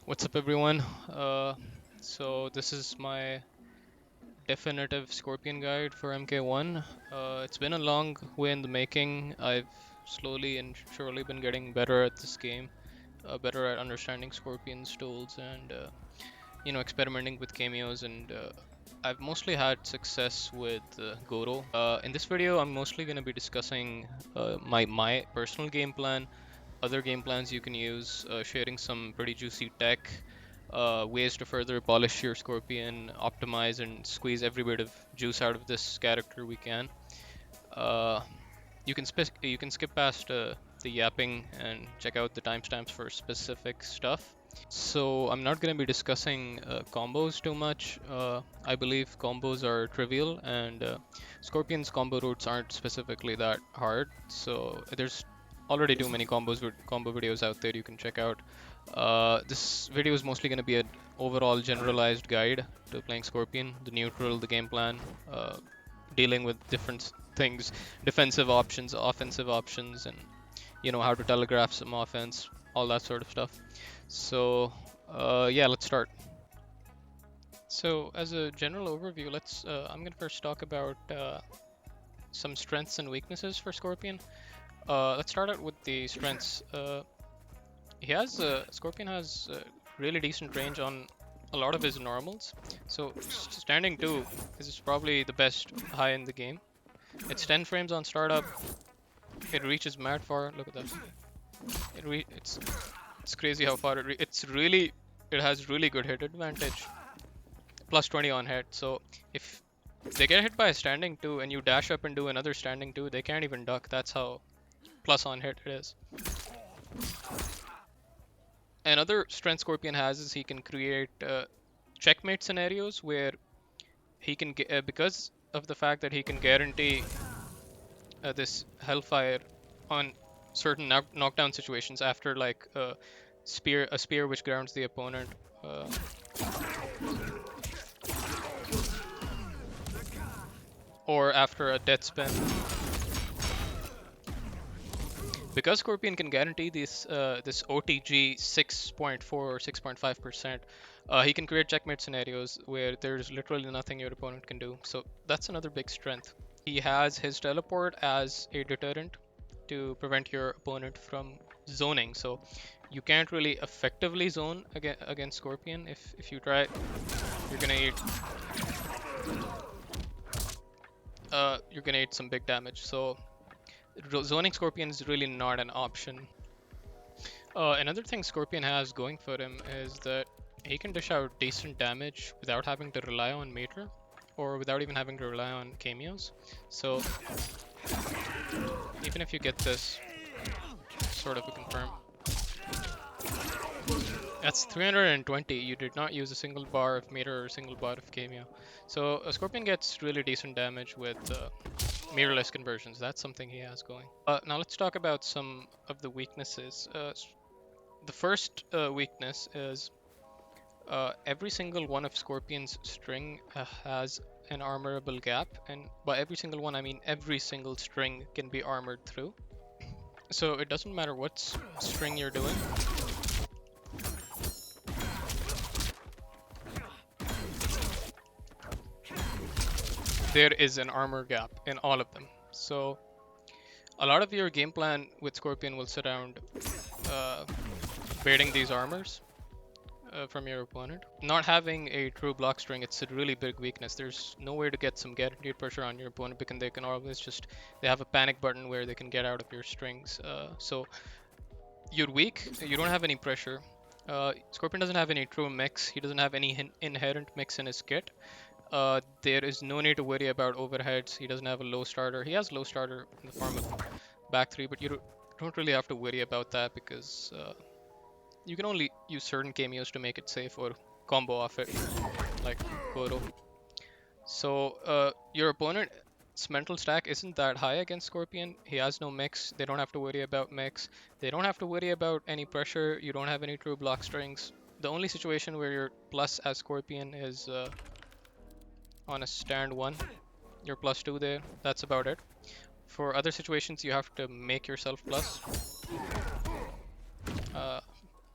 What's up, everyone? So this is my definitive Scorpion guide for MK1. It's been a long way in the making. I've slowly and surely been getting better at this game, better at understanding Scorpion's tools and experimenting with cameos. And I've mostly had success with Goro. In this video, I'm mostly going to be discussing my personal game plan, other game plans you can use, sharing some pretty juicy tech, ways to further polish your Scorpion, optimize and squeeze every bit of juice out of this character we can. Uh, you can skip past the yapping and check out the timestamps for specific stuff. So I'm not going to be discussing combos too much. I believe combos are trivial and Scorpion's combo routes aren't specifically that hard. So there's already too many combo videos out there you can check out. This video is mostly going to be an overall generalized guide to playing Scorpion, the neutral, the game plan, dealing with different things, defensive options, offensive options, and how to telegraph some offense, all that sort of stuff. So yeah, let's start. So as a general overview, I'm gonna first talk about some strengths and weaknesses for Scorpion. Let's start out with the strengths. Scorpion has really decent range on a lot of his normals. So standing 2 is probably the best high in the game. It's 10 frames on startup. It reaches mad far. Look at that. It's crazy how far it has really good hit advantage. Plus 20 on hit. So if they get hit by a standing 2 and you dash up and do another standing 2, they can't even duck. That's how plus on hit it is. Another strength Scorpion has is he can create checkmate scenarios where he can because of the fact that he can guarantee this Hellfire on certain knockdown situations after like a spear which grounds the opponent. Or after a death spin. Because Scorpion can guarantee this OTG 6.4 or 6.5%, he can create checkmate scenarios where there's literally nothing your opponent can do. So that's another big strength. He has his teleport as a deterrent to prevent your opponent from zoning. So you can't really effectively zone against Scorpion. If you try, you're gonna eat some big damage. So zoning Scorpion is really not an option. Another thing Scorpion has going for him is that he can dish out decent damage without having to rely on meter, or without even having to rely on cameos. So even if you get this sort of a confirm, that's 320. You did not use a single bar of meter or a single bar of cameo. So Scorpion gets really decent damage with mirrorless conversions. That's something he has going. Now let's talk about some of the weaknesses. The first weakness is every single one of Scorpion's string has an armorable gap, and by every single one I mean every single string can be armored through. So it doesn't matter what string you're doing. There is an armor gap in all of them. So a lot of your game plan with Scorpion will surround baiting these armors from your opponent. Not having a true block string, it's a really big weakness. There's no way to get some guaranteed pressure on your opponent because they can always they have a panic button where they can get out of your strings. So you're weak, you don't have any pressure. Scorpion doesn't have any true mix, he doesn't have any inherent mix in his kit. There is no need to worry about overheads. He doesn't have a low starter. He has low starter in the form of back 3, but you don't really have to worry about that because you can only use certain cameos to make it safe or combo off it, like Goro. So your opponent's mental stack isn't that high against Scorpion. He has no mix. They don't have to worry about mix. They don't have to worry about any pressure. You don't have any true block strings. The only situation where you're plus as Scorpion is on a stand 1. You're plus 2 there. That's about it. For other situations, you have to make yourself plus.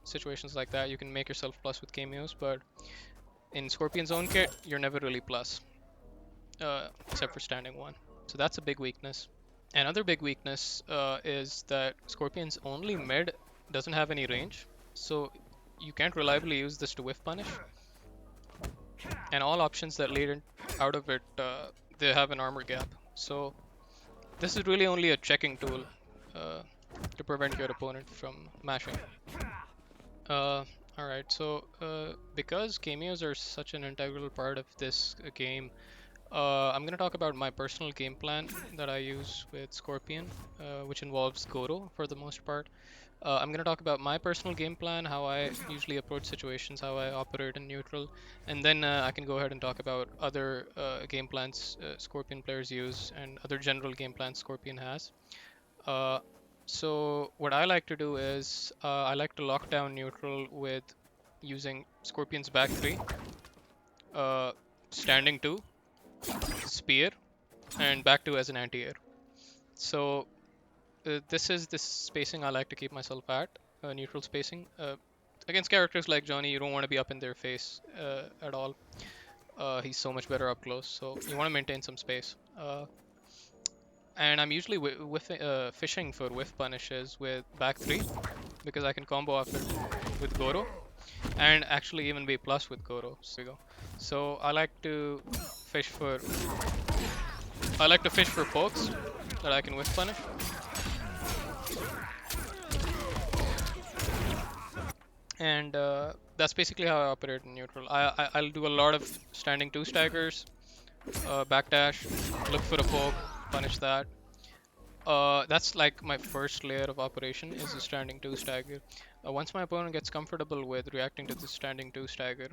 situations like that, you can make yourself plus with cameos, but in Scorpion's own kit, you're never really plus, except for standing 1. So that's a big weakness. Another big weakness is that Scorpion's only mid doesn't have any range, so you can't reliably use this to whiff punish, and all options that lead out of it, they have an armor gap. So this is really only a checking tool uh, to prevent your opponent from mashing. Alright, so because cameos are such an integral part of this game, I'm going to talk about my personal game plan that I use with Scorpion, which involves Goro for the most part. I'm going to talk about my personal game plan, how I usually approach situations, how I operate in neutral, and then I can go ahead and talk about other game plans Scorpion players use and other general game plans Scorpion has. Uh, so what I like to do is I like to lock down neutral with using Scorpion's back 3, standing 2, spear, and back 2 as an anti-air. So this is the spacing I like to keep myself at, neutral spacing. Against characters like Johnny, you don't want to be up in their face at all. He's so much better up close, so you want to maintain some space. And I'm usually fishing for whiff punishes with back 3 because I can combo off it with Goro and actually even be plus with Goro. So I like to fish for pokes that I can whiff punish. And that's basically how I operate in neutral. I'll do a lot of standing 2 staggers, backdash, look for a poke, punish that. That's like my first layer of operation is a standing 2 stagger. Once my opponent gets comfortable with reacting to the standing 2 stagger,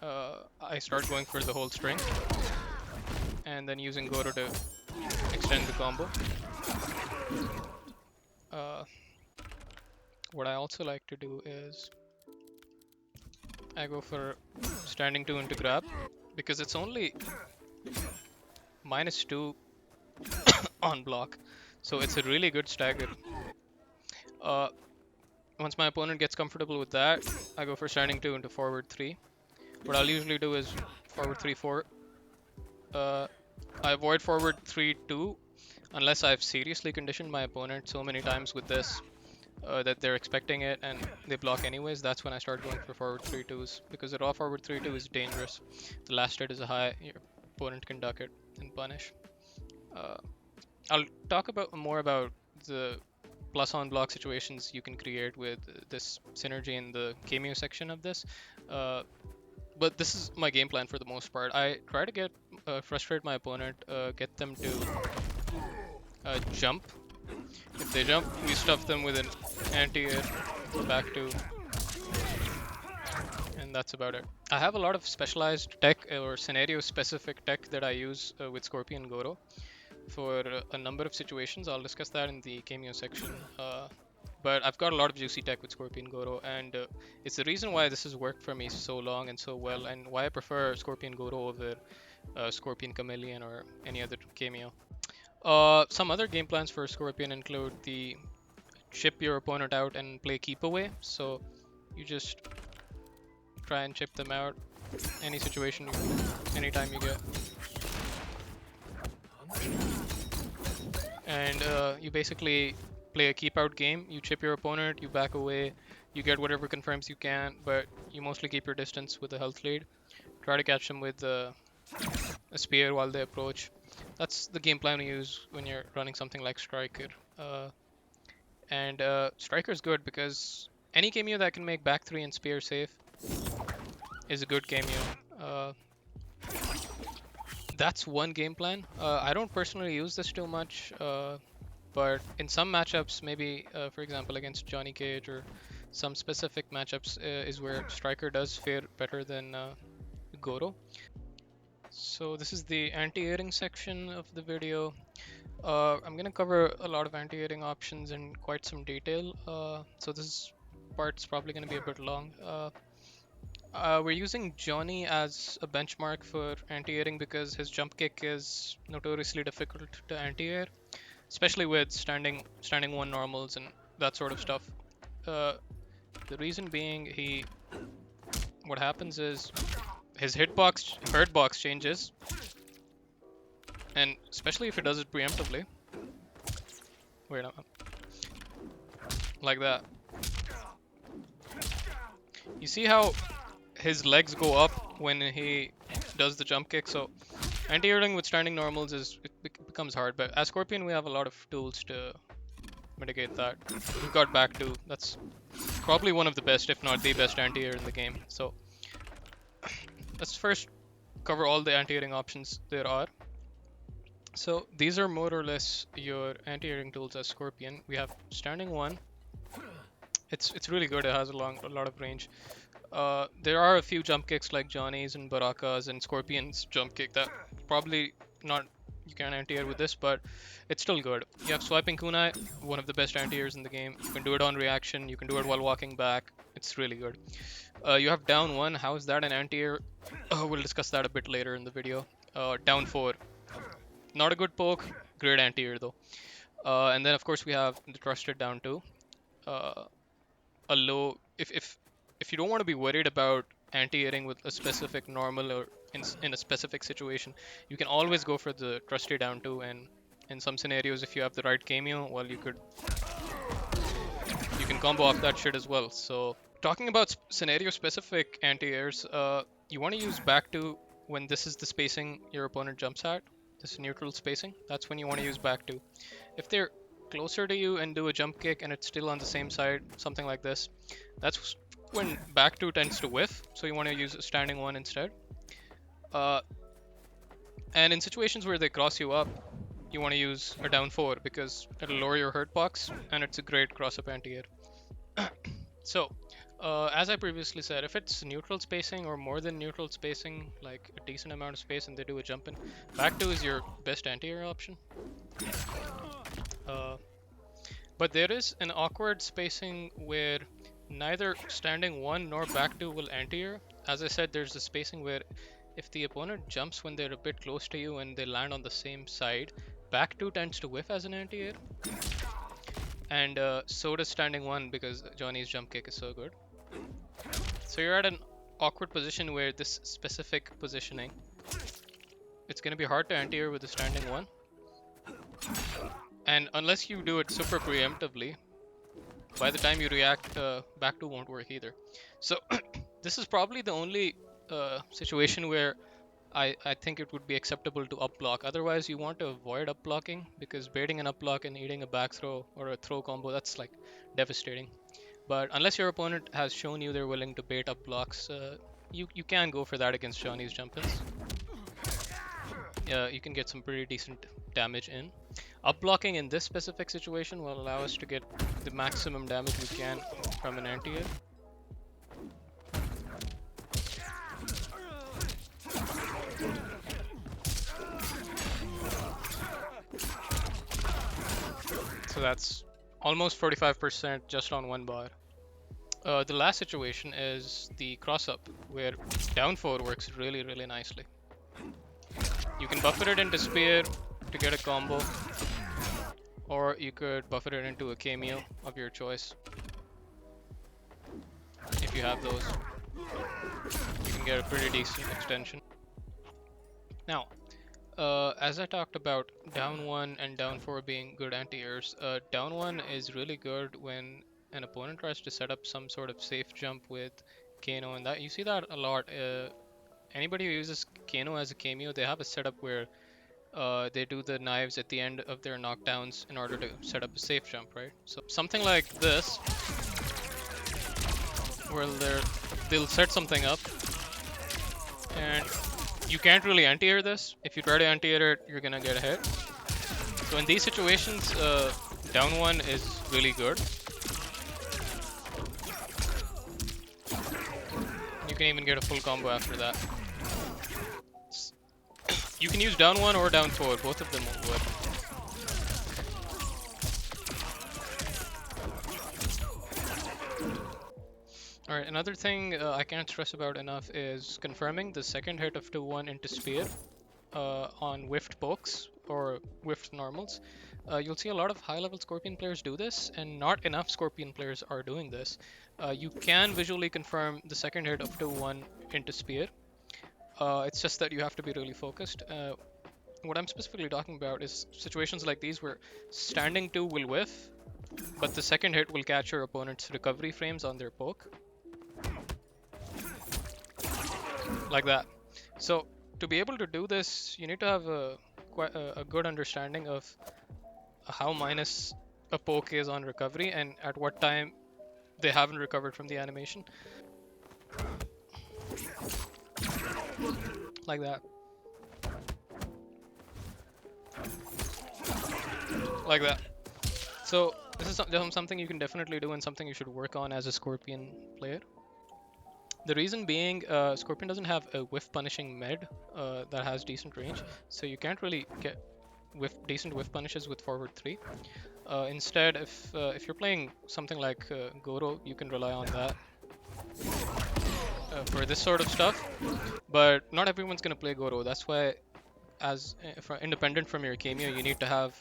I start going for the whole string and then using Goro to extend the combo. What I also like to do is I go for standing 2 into grab because it's only -2 on block, so it's a really good stagger. Once my opponent gets comfortable with that, I go for standing 2 into forward 3. What I'll usually do is forward 3-4. I avoid forward 3-2 unless I've seriously conditioned my opponent so many times with this that they're expecting it and they block anyways. That's when I start going for forward 3-2s because the raw forward 3-2 is dangerous. The last hit is a high, your opponent can duck it and punish. I'll talk more about the plus on block situations you can create with this synergy in the Kameo section of this. But this is my game plan for the most part. I try to get frustrate my opponent, get them to jump. If they jump, we stuff them with an anti-air, back 2, and that's about it. I have a lot of specialized tech or scenario-specific tech that I use with Scorpion Goro for a number of situations. I'll discuss that in the Kameo section. But I've got a lot of juicy tech with Scorpion Goro, and it's the reason why this has worked for me so long and so well, and why I prefer Scorpion Goro over Scorpion Khammeleon or any other Kameo. Some other game plans for Scorpion include the chip your opponent out and play keep away. So you just try and chip them out any situation, anytime you get. And you basically play a keep out game. You chip your opponent, you back away, you get whatever confirms you can, but you mostly keep your distance with a health lead. Try to catch them with a spear while they approach. That's the game plan you use when you're running something like Striker. And Striker is good because any Kameo that can make back 3 and spear safe is a good Kameo. That's one game plan. I don't personally use this too much, but in some matchups, maybe for example against Johnny Cage or some specific matchups is where Striker does fare better than Goro. So this is the anti-airing section of the video. I'm gonna cover a lot of anti-airing options in quite some detail, so this part's probably gonna be a bit long. We're using Johnny as a benchmark for anti-airing because his jump kick is notoriously difficult to anti-air, especially with standing 1 normals and that sort of stuff. The reason being, what happens is his hurt box changes, and especially if he does it preemptively. Wait, no, like that. You see how his legs go up when he does the jump kick, so anti-airing with standing normals becomes hard, but as Scorpion we have a lot of tools to mitigate that. We've got back to, that's probably one of the best, if not the best anti-air in the game. So let's first cover all the anti-airing options there are. So these are more or less your anti-airing tools as Scorpion. We have standing one. It's really good. It has a lot of range. There are a few jump kicks like Johnny's and Baraka's and Scorpion's jump kick that probably not you can anti-air with this, but it's still good. You have swiping kunai, one of the best anti-airs in the game. You can do it on reaction. You can do it while walking back. It's really good. You have down one. How is that an anti-air? We'll discuss that a bit later in the video. Down four. Not a good poke. Great anti-air though. And then of course we have the trusted down two. A low, if you don't want to be worried about anti-airing with a specific normal or in a specific situation, you can always go for the trusty down two, and in some scenarios if you have the right Kameo, well, you can combo off that shit as well. So talking about scenario specific anti-airs, you want to use back two when this is the spacing your opponent jumps at, this neutral spacing. That's when you want to use back two. If they're closer to you and do a jump kick and it's still on the same side, something like this, that's when back two tends to whiff, so you want to use a standing one instead. And in situations where they cross you up, you want to use a down four because it'll lower your hurt box and it's a great cross up anti-air. So as I previously said, if it's neutral spacing or more than neutral spacing, like a decent amount of space and they do a jump in, back two is your best anti-air option. But there is an awkward spacing where neither standing one nor back two will anti-air. As I said, there's a spacing where if the opponent jumps when they're a bit close to you and they land on the same side, back two tends to whiff as an anti-air. And so does standing one because Johnny's jump kick is so good. So you're at an awkward position where this specific positioning, it's going to be hard to anti-air with the standing one. And unless you do it super preemptively, by the time you react, back two won't work either. So this is probably the only situation where I think it would be acceptable to up block. Otherwise, you want to avoid up blocking because baiting an up block and eating a back throw or a throw combo, that's like devastating. But unless your opponent has shown you they're willing to bait up blocks, you can go for that against Johnny's jump-ins. You can get some pretty decent damage in. Up blocking in this specific situation will allow us to get the maximum damage we can from an anti-air. So that's almost 45% just on one bar. The last situation is the cross-up, where down 4 works really nicely. You can buffer it into spear to get a combo, or you could buffer it into a Kameo of your choice. If you have those, you can get a pretty decent extension. Now, as I talked about down 1 and down 4 being good anti-airs, down 1 is really good when an opponent tries to set up some sort of safe jump with Kano, and that you see that a lot. Anybody who uses Kano as a Kameo, they have a setup where they do the knives at the end of their knockdowns in order to set up a safe jump, right? So something like this, where they'll set something up, and you can't really anti-air this. If you try to anti-air it, you're gonna get hit. So in these situations, down 1 is really good. You can even get a full combo after that. You can use down 1 or down 4, both of them will work. Alright, another thing I can't stress about enough is confirming the second hit of 2-1 into spear on whiffed pokes or whiffed normals. You'll see a lot of high-level Scorpion players do this, and not enough Scorpion players are doing this. You can visually confirm the second hit up to 1 into Spear. It's just that you have to be really focused. What I'm specifically talking about is situations like these where standing 2 will whiff, but the second hit will catch your opponent's recovery frames on their poke. Like that. So to be able to do this, you need to have a good understanding of how minus a poke is on recovery and at what time they haven't recovered from the animation. Like that. Like that. So this is something you can definitely do and something you should work on as a Scorpion player. The reason being, Scorpion doesn't have a whiff punishing med that has decent range, so you can't really get decent whiff punishes with forward 3. Instead, if you're playing something like Goro, you can rely on that for this sort of stuff. But not everyone's gonna play Goro. That's why, as independent from your Kameo, you need to have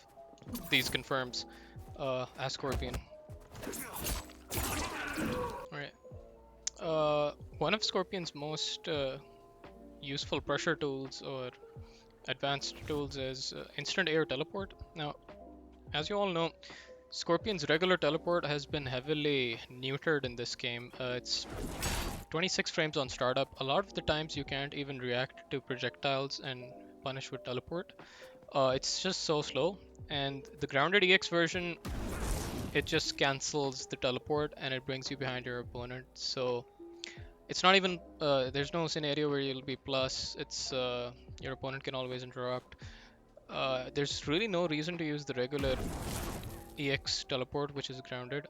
these confirms as Scorpion. Alright. One of Scorpion's most useful pressure tools or advanced tools is instant air teleport. Now, as you all know, Scorpion's regular teleport has been heavily neutered in this game. It's 26 frames on startup. A lot of the times you can't even react to projectiles and punish with teleport. It's just so slow. And the grounded EX version, it just cancels the teleport and it brings you behind your opponent. So it's not even, there's no scenario where you'll be plus. It's your opponent can always interrupt. There's really no reason to use the regular EX teleport, which is grounded.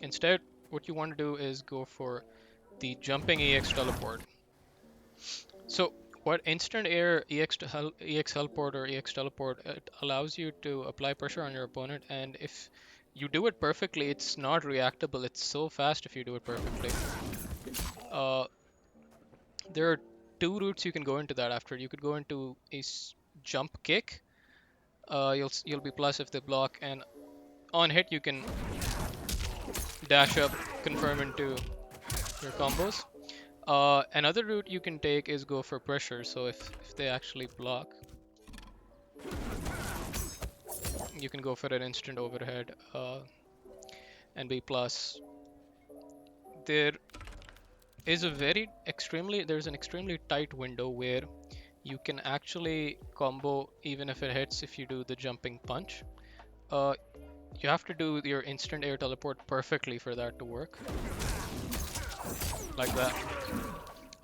Instead, what you want to do is go for the jumping EX teleport. So what instant air EX teleport or EX teleport, it allows you to apply pressure on your opponent, and if you do it perfectly, it's not reactable. It's so fast if you do it perfectly. Uh, there are 2 routes you can go into that after. You could go into a jump kick. You'll be plus if they block, and on hit you can dash up, confirm into your combos. Another route you can take is go for pressure. So if they actually block, you can go for an instant overhead and be plus. There is there's an extremely tight window where you can actually combo even if it hits if you do the jumping punch. Uh, you have to do your instant air teleport perfectly for that to work. Like that.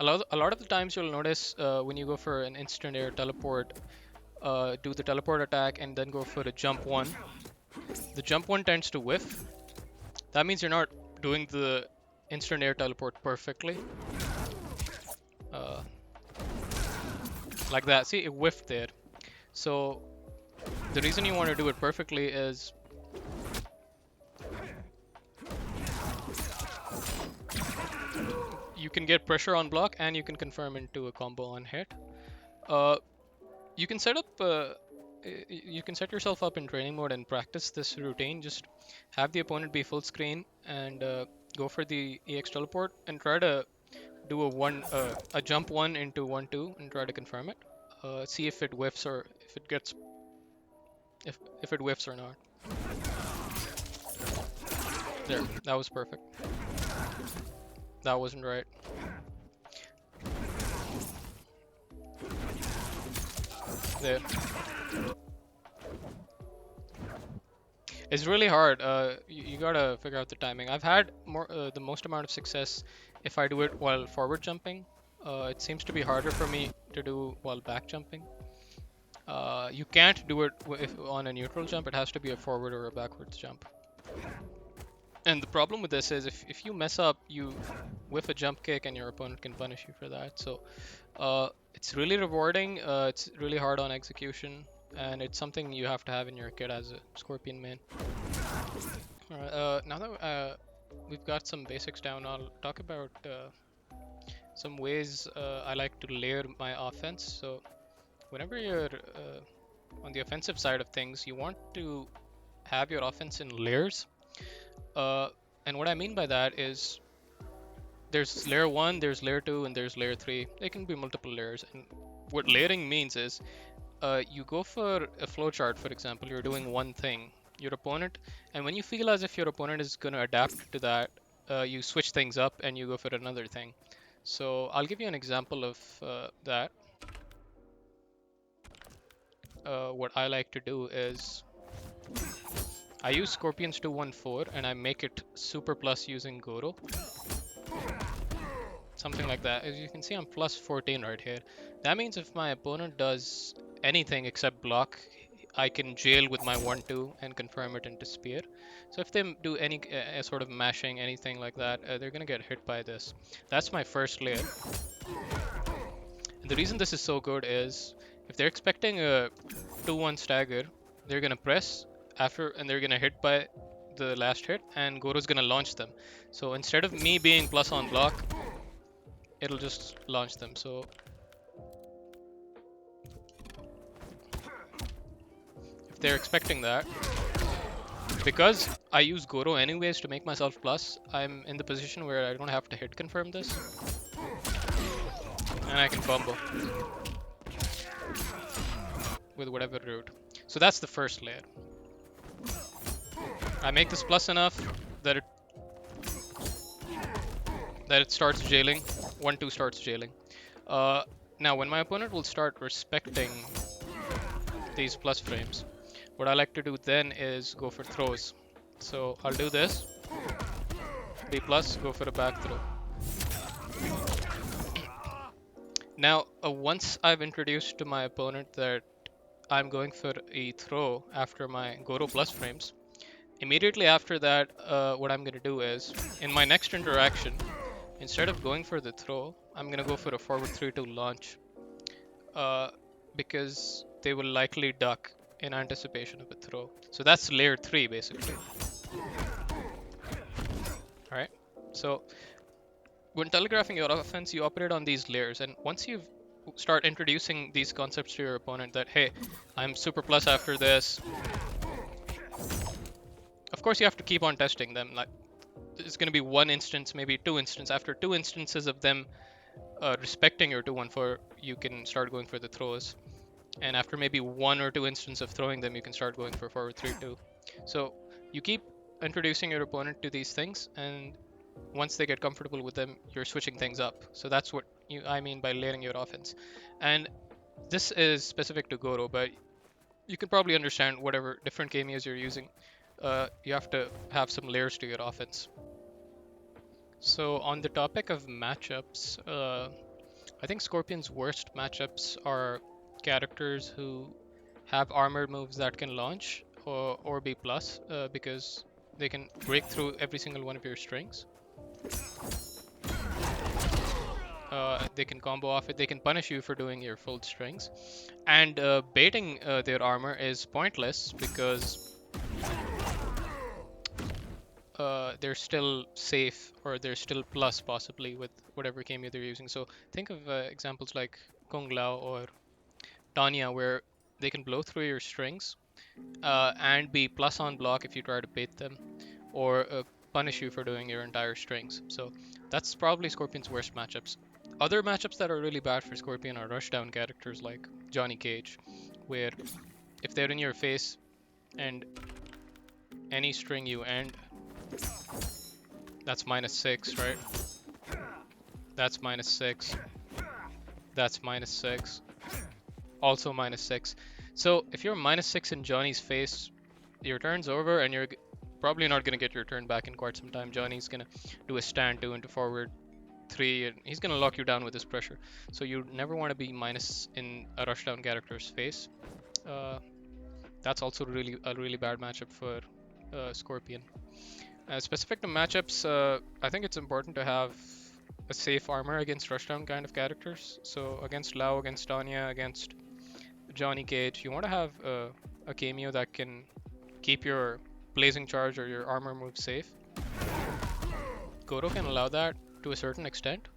A lot of the times you'll notice when you go for an instant air teleport, do the teleport attack and then go for the jump 1. The jump 1 tends to whiff. That means you're not doing the instant air teleport perfectly. Uh, like that. See, it whiffed there. So the reason you want to do it perfectly is you can get pressure on block and you can confirm into a combo on hit. You can set yourself up in training mode and practice this routine. Just have the opponent be full screen and go for the EX teleport and try to do a jump 1 into 1-2 and try to confirm it. See if it whiffs or if it gets if it whiffs or not. There, that was perfect. That wasn't right. There. It's really hard. You gotta figure out the timing. I've had the most amount of success if I do it while forward jumping. It seems to be harder for me to do while back jumping. You can't do it on a neutral jump. It has to be a forward or a backwards jump. And the problem with this is if you mess up, you whiff a jump kick and your opponent can punish you for that. So it's really rewarding. It's really hard on execution. And it's something you have to have in your kit as a Scorpion main. Alright, now that we've got some basics down, I'll talk about some ways I like to layer my offense. So whenever you're on the offensive side of things, you want to have your offense in layers. And what I mean by that is there's layer 1, there's layer 2, and there's layer 3. There can be multiple layers. And what layering means is you go for a flowchart, for example, you're doing one thing, your opponent, and when you feel as if your opponent is going to adapt to that, you switch things up and you go for another thing. So I'll give you an example of that. What I like to do is I use Scorpion's 214 and I make it super plus using Goro. Something like that. As you can see, I'm plus 14 right here. That means if my opponent does anything except block, I can jail with my 1-2 and confirm it into spear. So if they do any sort of mashing, anything like that, they're gonna get hit by this. That's my first layer. And the reason this is so good is if they're expecting a 2-1 stagger, they're gonna press after and they're gonna hit by the last hit, and Goro's gonna launch them. So instead of me being plus on block, it'll just launch them. So if they're expecting that, because I use Goro anyways to make myself plus, I'm in the position where I don't have to hit confirm this, and I can combo with whatever route. So that's the first layer. I make this plus enough that it starts jailing. 1-2 starts jailing. Now when my opponent will start respecting these plus frames, what I like to do then is go for throws. So I'll do this, B plus, go for a back throw. Now once I've introduced to my opponent that I'm going for a throw after my Goro plus frames, immediately after that, what I'm going to do is, in my next interaction, instead of going for the throw, I'm going to go for a forward 3-2 launch. Because they will likely duck in anticipation of a throw. So that's layer 3 basically. Alright, so when telegraphing your offense, you operate on these layers, and once you start introducing these concepts to your opponent that, hey, I'm super plus after this, of course you have to keep on testing them. Like, there's going to be one instance, maybe 2 instances. After 2 instances of them respecting your 2-1-4, you can start going for the throws. And after maybe 1 or 2 instances of throwing them, you can start going for forward 3-2. So you keep introducing your opponent to these things, and once they get comfortable with them, you're switching things up. So that's what I mean by layering your offense. And this is specific to Goro, but you can probably understand whatever different cameos you're using. You have to have some layers to your offense. So on the topic of matchups, I think Scorpion's worst matchups are characters who have armored moves that can launch or be plus, because they can break through every single one of your strings. They can combo off it, they can punish you for doing your full strings. And baiting their armor is pointless because they're still safe, or they're still plus possibly with whatever cameo they're using. So think of examples like Kung Lao or Tanya, where they can blow through your strings and be plus on block if you try to bait them, or punish you for doing your entire strings. So that's probably Scorpion's worst matchups. Other matchups that are really bad for Scorpion are rushdown characters like Johnny Cage, where if they're in your face and any string you end, that's -6, right? That's -6. That's -6. Also -6. So if you're -6 in Johnny's face, your turn's over, and you're probably not going to get your turn back in quite some time. Johnny's going to do a stand 2 into forward 3, and he's going to lock you down with his pressure. So you never want to be minus in a rushdown character's face. That's also a really bad matchup for Scorpion. Specific to matchups, I think it's important to have a safe armor against rushdown kind of characters. So against Lao, against Tanya, against Johnny Cage, you want to have a cameo that can keep your blazing charge or your armor move safe. Goro can allow that to a certain extent.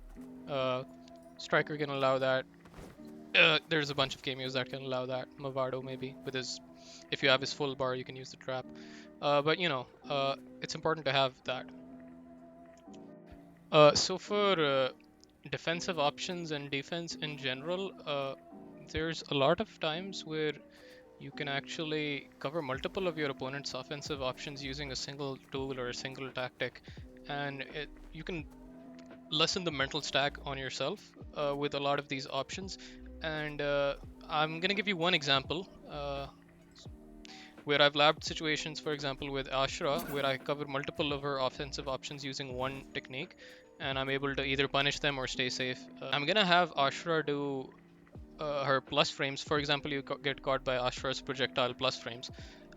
Striker can allow that There's a bunch of cameos that can allow that. Mavado maybe with his, if you have his full bar, you can use the trap. But you know, it's important to have that. So for defensive options and defense in general, there's a lot of times where you can actually cover multiple of your opponent's offensive options using a single tool or a single tactic, and you can lessen the mental stack on yourself with a lot of these options. And I'm gonna give you one example where I've labbed situations, for example, with Ashra, where I cover multiple of her offensive options using one technique, and I'm able to either punish them or stay safe. I'm gonna have Ashra do her plus frames. For example, you get caught by Ashra's projectile plus frames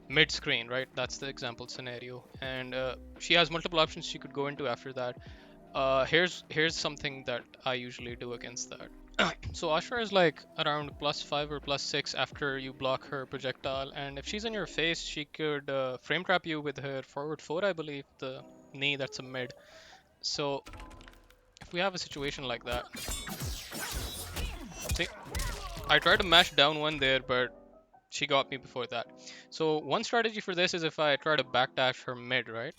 mid screen, right? That's the example scenario, and she has multiple options she could go into after that. Here's something that I usually do against that. So Ashra is like around +5 or +6 after you block her projectile, and if she's in your face, she could frame trap you with her forward 4, I believe, the knee that's a mid. So if we have a situation like that, see, I tried to mash down one there, but she got me before that. So one strategy for this is if I try to backdash her mid, right?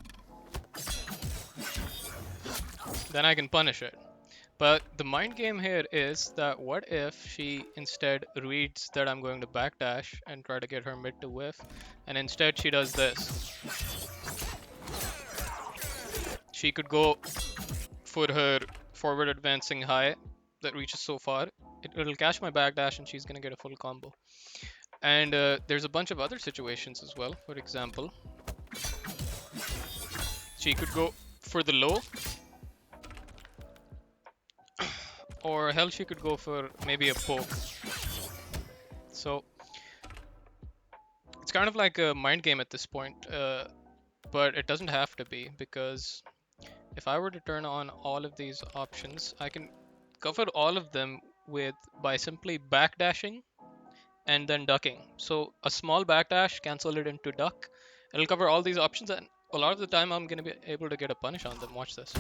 Then I can punish it. But the mind game here is that what if she instead reads that I'm going to backdash and try to get her mid to whiff, and instead she does this. She could go for her forward advancing high that reaches so far. It'll catch my backdash and she's gonna get a full combo. And there's a bunch of other situations as well. For example, she could go for the low, or hell, she could go for maybe a poke. So it's kind of like a mind game at this point, but it doesn't have to be, because if I were to turn on all of these options, I can cover all of them with by simply backdashing and then ducking. So a small backdash, cancel it into duck. It'll cover all these options, and a lot of the time I'm gonna be able to get a punish on them. Watch this.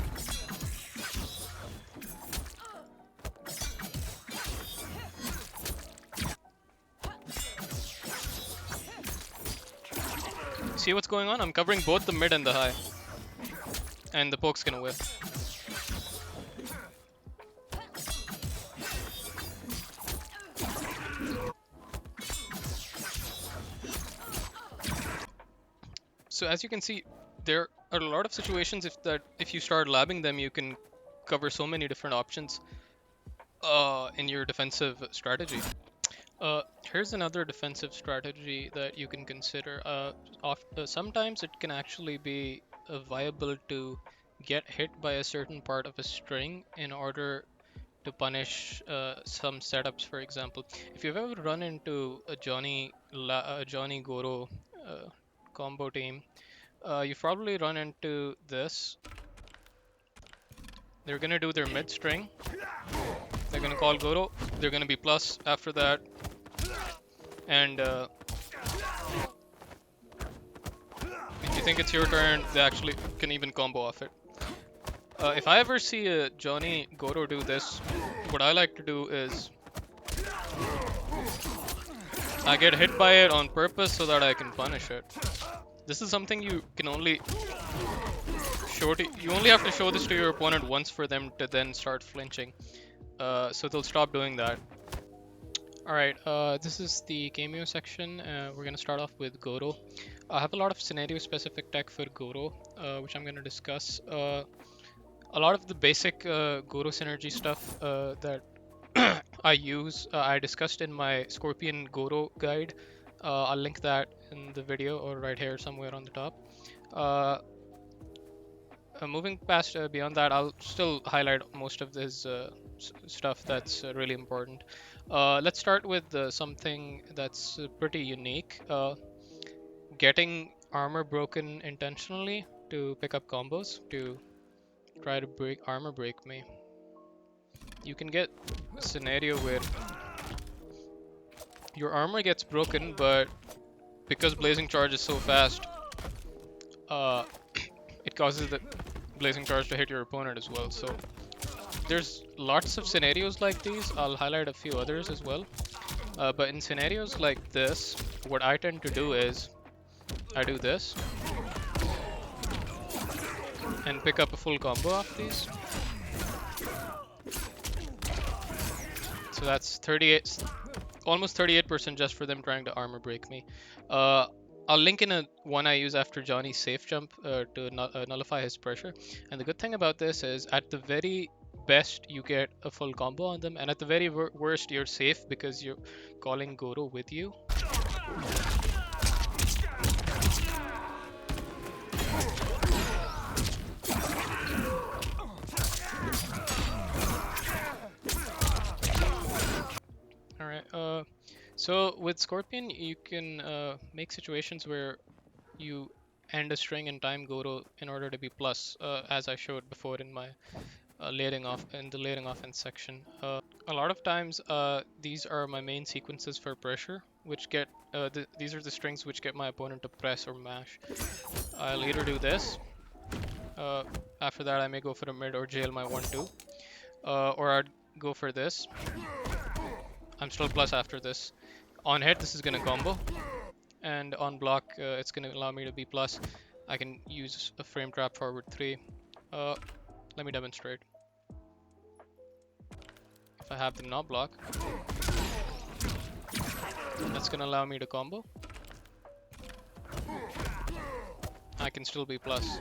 See what's going on? I'm covering both the mid and the high. And the poke's gonna whiff. So as you can see, there are a lot of situations if you start labbing them, you can cover so many different options in your defensive strategy. Here's another defensive strategy that you can consider. Sometimes it can actually be viable to get hit by a certain part of a string in order to punish some setups. For example, if you've ever run into a Johnny Goro combo team, you've probably run into this. They're gonna do their mid string. They're gonna call Goro. They're gonna be plus after that. And if you think it's your turn, they actually can even combo off it. If I ever see a Johnny Goro do this, what I like to do is I get hit by it on purpose so that I can punish it. This is something you can only you only have to show this to your opponent once for them to then start flinching. So they'll stop doing that. Alright, this is the Kameo section. We're going to start off with Goro. I have a lot of scenario specific tech for Goro, which I'm going to discuss. A lot of the basic Goro synergy stuff that I use, I discussed in my Scorpion Goro guide. I'll link that in the video or right here somewhere on the top. Moving past beyond that, I'll still highlight most of this stuff that's really important. Let's start with something that's pretty unique. Getting armor broken intentionally to pick up combos to try to armor break me. You can get a scenario where your armor gets broken, but because Blazing Charge is so fast, it causes the Blazing Charge to hit your opponent as well. So there's lots of scenarios like these. I'll highlight a few others as well. But in scenarios like this, what I tend to do is I do this and pick up a full combo off these. So that's 38, almost 38% just for them trying to armor break me. I'll link in one I use after Johnny's safe jump to nullify his pressure. And the good thing about this is at the very best you get a full combo on them, and at the very worst you're safe because you're calling Goro with you. Alright, so with Scorpion you can make situations where you end a string and time Goro in order to be plus, as I showed before in my layering offense section. A lot of times these are my main sequences for pressure, which get these are the strings which get my opponent to press or mash. I'll either do this. After that I may go for a mid or jail my 1-2. Or I'd go for this. I'm still plus after this. On hit this is gonna combo. And on block it's gonna allow me to be plus. I can use a frame trap forward 3. Let me demonstrate. If I have them not block, that's gonna allow me to combo. I can still be plus.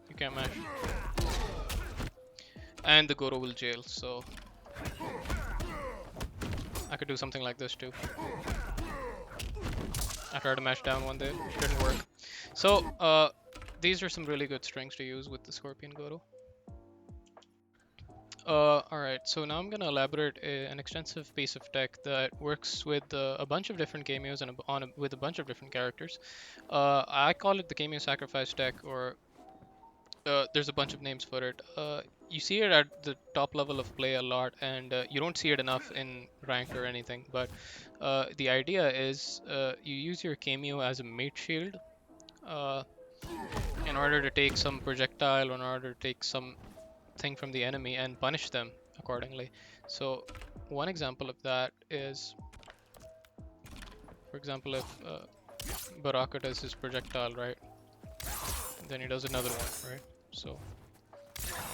You can't mash. And the Goro will jail, so I could do something like this too. I tried to mash down one day, didn't work. So these are some really good strings to use with the Scorpion Goro. Alright, so now I'm going to elaborate an extensive piece of tech that works with a bunch of different cameos and with a bunch of different characters. I call it the Kameo Sacrifice tech, or there's a bunch of names for it. You see it at the top level of play a lot, and you don't see it enough in ranked or anything, but the idea is you use your Kameo as a mate shield in order to take some projectile, or in order to take some thing from the enemy and punish them accordingly. So one example of that is, for example, if Baraka does his projectile, right, then he does another one, right? So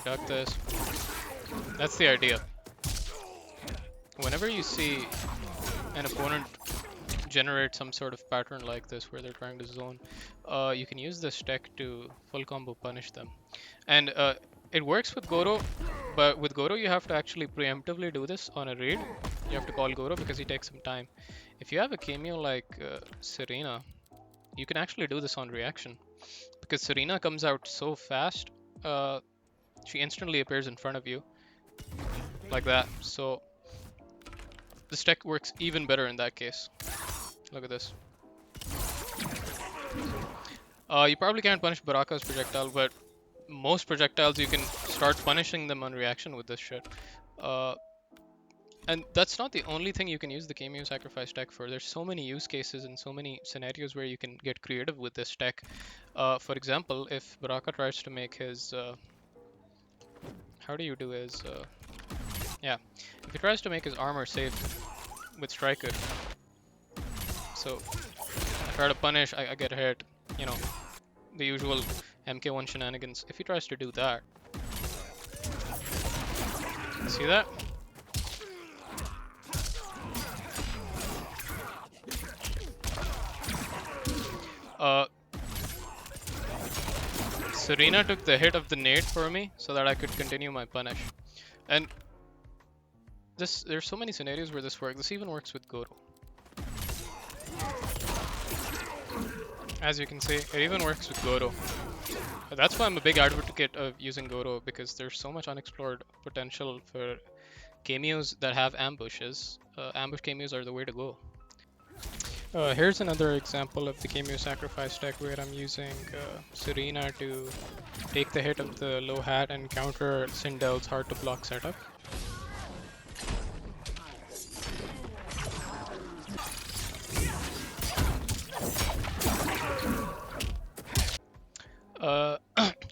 duck this. That's the idea. Whenever you see an opponent generate some sort of pattern like this where they're trying to zone, you can use this tech to full combo punish them. And it works with Goro, but with Goro you have to actually preemptively do this on a raid. You have to call Goro because he takes some time. If you have a Kameo like Serena, you can actually do this on reaction. Because Serena comes out so fast, she instantly appears in front of you. Like that. So this tech works even better in that case. Look at this. You probably can't punish Baraka's projectile, but most projectiles you can start punishing them on reaction with this shit. And that's not the only thing you can use the Kameo Sacrifice tech for. There's so many use cases and so many scenarios where you can get creative with this tech. For example, if Baraka tries to make his... how do you do his... yeah, if he tries to make his armor safe with Striker. So, I try to punish, I get hit, you know, the usual MK1 shenanigans. If he tries to do that, see that? Serena took the hit of the nade for me so that I could continue my punish. And there's so many scenarios where this works. This even works with Goro. As you can see, it even works with Goro. That's why I'm a big advocate of using Goro, because there's so much unexplored potential for cameos that have ambushes. Ambush cameos are the way to go. Here's another example of the Kameo Sacrifice tech where I'm using Serena to take the hit of the low hat and counter Sindel's hard to block setup.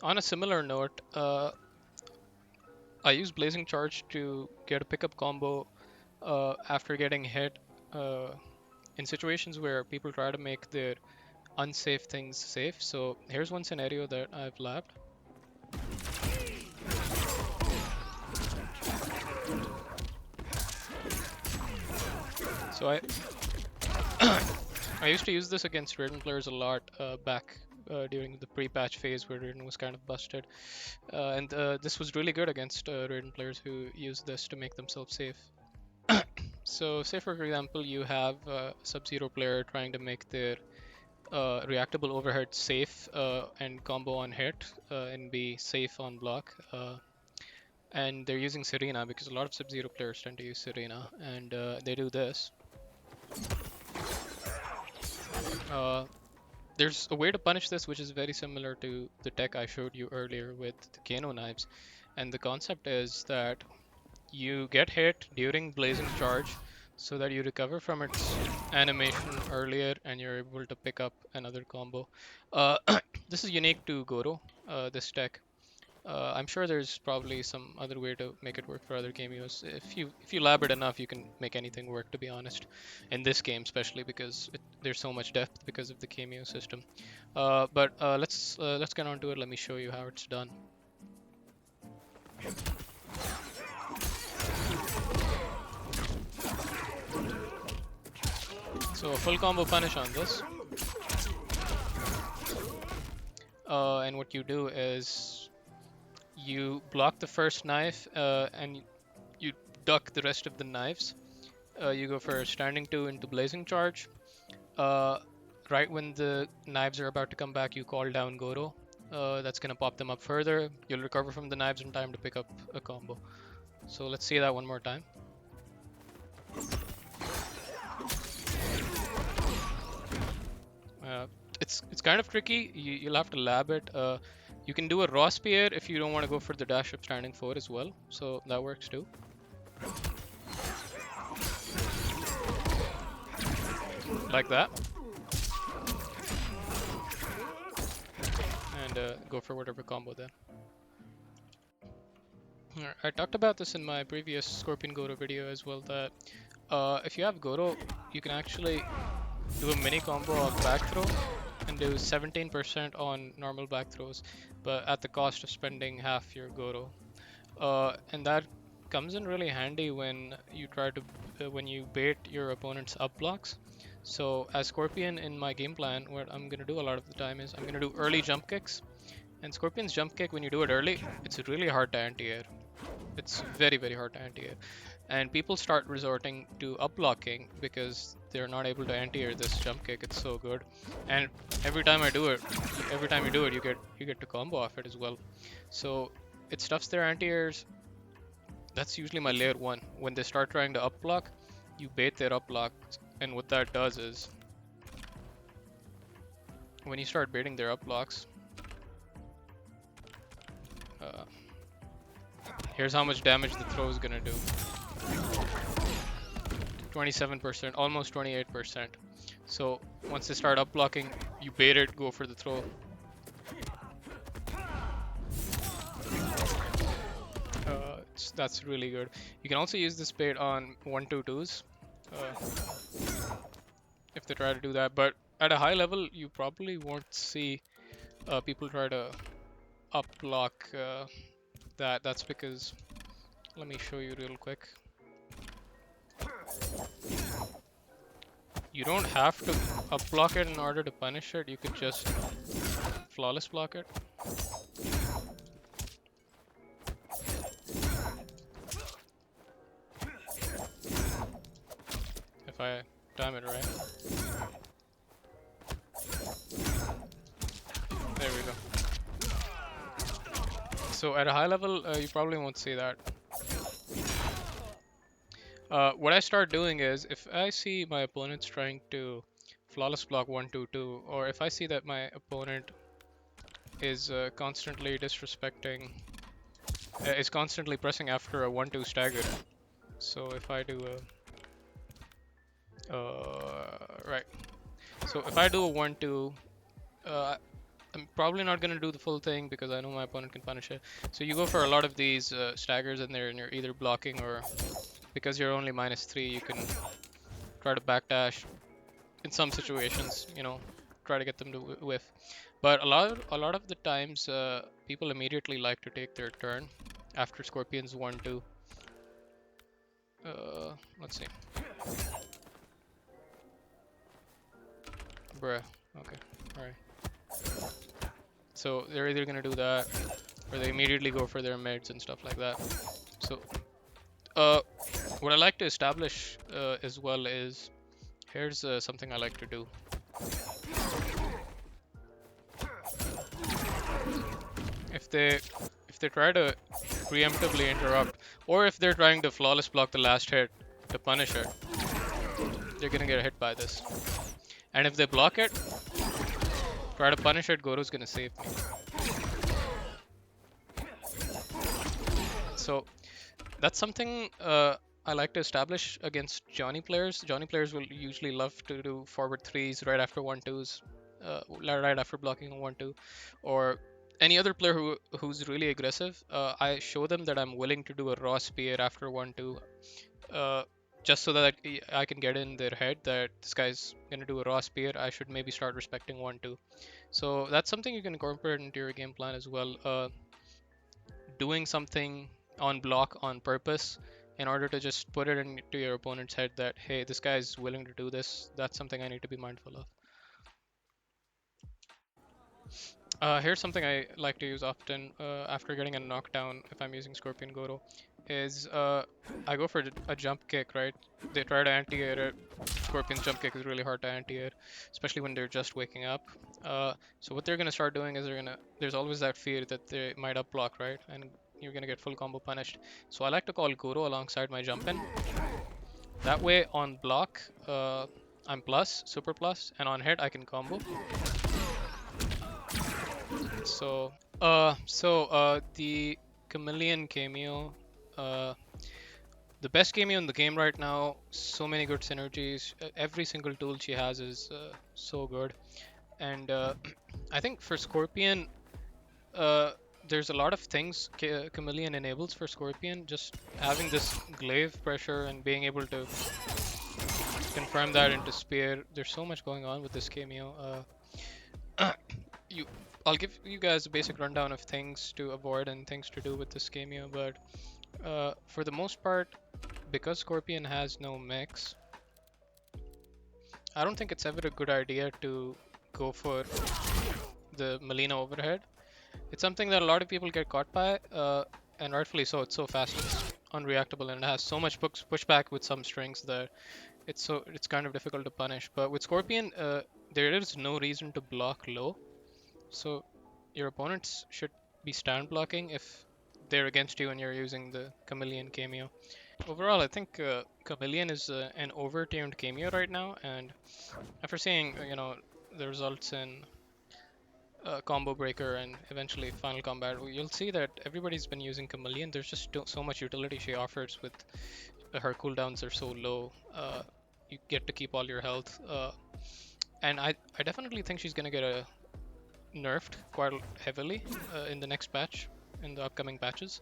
On a similar note, I use Blazing Charge to get a pickup combo after getting hit in situations where people try to make their unsafe things safe. So here's one scenario that I've labbed. So I used to use this against Raiden players a lot back during the pre-patch phase where Raiden was kind of busted. And this was really good against Raiden players who use this to make themselves safe. So say for example you have a Sub-Zero player trying to make their reactable overhead safe and combo on hit and be safe on block. And they're using Serena because a lot of Sub-Zero players tend to use Serena, and they do this. There's a way to punish this which is very similar to the tech I showed you earlier with the Kano knives, and the concept is that you get hit during Blazing Charge so that you recover from its animation earlier and you're able to pick up another combo. Uh, this is unique to Goro, this tech. I'm sure there's probably some other way to make it work for other cameos. If you lab it enough, you can make anything work. To be honest, in this game especially because there's so much depth because of the cameo system. But let's get on to it. Let me show you how it's done. So a full combo punish on this, and what you do is you block the first knife and you duck the rest of the knives. You go for a standing 2 into Blazing Charge. Right when the knives are about to come back, you call down Goro. That's gonna pop them up further. You'll recover from the knives in time to pick up a combo. So let's see that one more time. It's kind of tricky. You'll have to lab it. You can do a raw spear if you don't want to go for the dash up standing 4 as well. So that works too. Like that. And go for whatever combo then. I talked about this in my previous Scorpion Goro video as well, that if you have Goro, you can actually do a mini combo of back throw and do 17% on normal back throws, but at the cost of spending half your Goro. And that comes in really handy when you try to when you bait your opponent's up blocks. So as Scorpion in my game plan, what I'm gonna do a lot of the time is I'm gonna do early jump kicks. And Scorpion's jump kick, when you do it early, it's really hard to anti-air. It's very, very hard to anti-air. And people start resorting to up blocking because they're not able to anti-air this jump kick. It's so good. And every time you do it, you get to combo off it as well. So it stuffs their anti-airs. That's usually my layer 1. When they start trying to up block, you bait their up block, and what that does is when you start baiting their up blocks, here's how much damage the throw is gonna do. 27%, almost 28%. So once they start up blocking, you bait it, go for the throw. That's really good. You can also use this bait on 1-2-2s if they try to do that, but at a high level you probably won't see people try to up block that. That's because, let me show you real quick. You don't have to up block it in order to punish it. You could just flawless block it. If I time it right. There we go. So at a high level, you probably won't see that. What I start doing is, if I see my opponent's trying to flawless block 1-2-2, or if I see that my opponent is constantly disrespecting, is constantly pressing after a 1-2 stagger. So if I do a right, so if I do a 1-2, I'm probably not gonna do the full thing because I know my opponent can punish it. So you go for a lot of these staggers in there, and you're either blocking or because you're only -3, you can try to backdash in some situations. Try to get them to whiff. But a lot of the times, people immediately like to take their turn after Scorpion's 1-2. Let's see. Bruh. Okay. Alright. So they're either gonna do that, or they immediately go for their mids and stuff like that. So, what I like to establish as well is here's something I like to do. If they try to preemptively interrupt, or if they're trying to flawless block the last hit to punish it, they're gonna get hit by this. And if they block it, try to punish it, Goro's gonna save me. So that's something I like to establish against Johnny players. Johnny players will usually love to do forward threes right after 1-2s, right after blocking a 1-2, or any other player who's really aggressive. I show them that I'm willing to do a raw spear after 1-2, just so that I can get in their head that this guy's gonna do a raw spear. I should maybe start respecting 1-2. So that's something you can incorporate into your game plan as well. Doing something on block on purpose in order to just put it into your opponent's head that, hey, this guy is willing to do this. That's something I need to be mindful of. Here's something I like to use often after getting a knockdown if I'm using Scorpion Goro is I go for a jump kick, right? They try to anti-air it. Scorpion's jump kick is really hard to anti-air, especially when they're just waking up. So what they're gonna start doing is there's always that fear that they might up block, right? And you're gonna get full combo punished. So I like to call Goro alongside my jump in. That way on block, I'm plus, super plus, and on hit I can combo. So the Khammeleon Kameo, uh, the best Kameo in the game right now. So many good synergies. Every single tool she has is so good, and I think for Scorpion, uh, there's a lot of things Khammeleon enables for Scorpion. Just having this glaive pressure and being able to confirm that into spear. There's so much going on with this Kameo. you I'll give you guys a basic rundown of things to avoid and things to do with this Kameo, but for the most part, because Scorpion has no mix, I don't think it's ever a good idea to go for the Melina overhead. It's something that a lot of people get caught by, and rightfully so. It's so fast, it's unreactable, and it has so much pushback with some strings that it's kind of difficult to punish. But with Scorpion, there is no reason to block low. So your opponents should be stand blocking if they're against you and you're using the Khammeleon Kameo. Overall, I think Khammeleon is an over-tuned Kameo right now, and after seeing the results in Combo Breaker and eventually Final Combat, you'll see that everybody's been using Khammeleon. There's just so much utility she offers with her cooldowns are so low. You get to keep all your health, and I definitely think she's gonna get a nerfed quite heavily in the next patch, in the upcoming patches.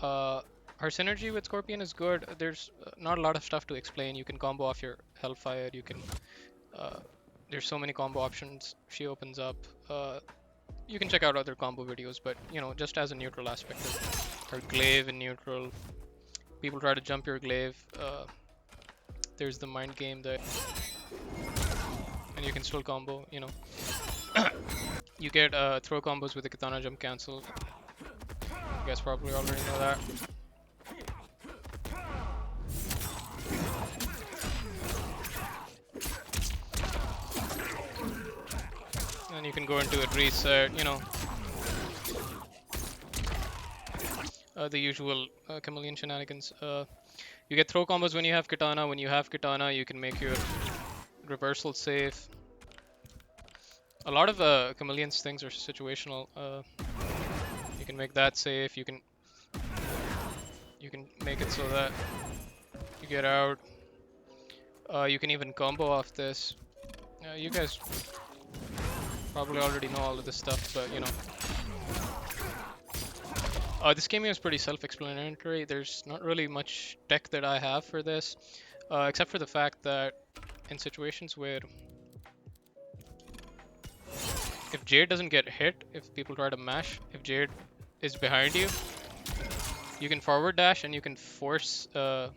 Her synergy with Scorpion is good. There's not a lot of stuff to explain. You can combo off your Hellfire. Uh, there's so many combo options she opens up. You can check out other combo videos, but just as a neutral aspect of her glaive in neutral. People try to jump your glaive. There's the mind game that, and you can still combo. You get throw combos with the katana jump cancel. You guys probably already know that. And you can go into it, reset, the usual Khammeleon shenanigans. You get throw combos when you have katana. When you have katana, you can make your reversal safe. A lot of Khammeleon's things are situational. You can make that safe. You can make it so that you get out. You can even combo off this. You guys probably already know all of this stuff, but you know. This cameo is pretty self-explanatory. There's not really much tech that I have for this, except for the fact that in situations where if Jade doesn't get hit, if people try to mash, if Jade is behind you, you can forward dash and you can force a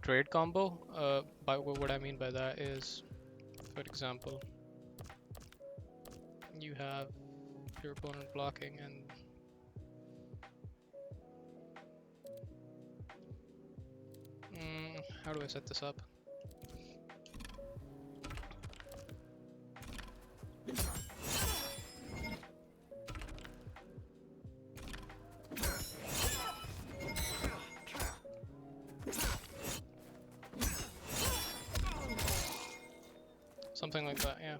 trade combo. By what I mean by that is, for example, you have your opponent blocking and how do I set this up? Something like that, yeah.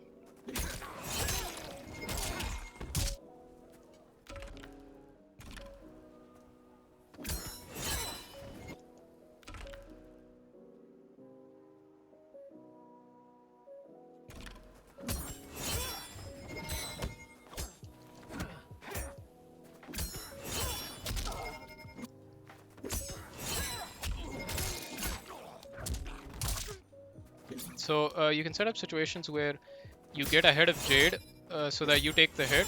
So you can set up situations where you get ahead of Jade so that you take the hit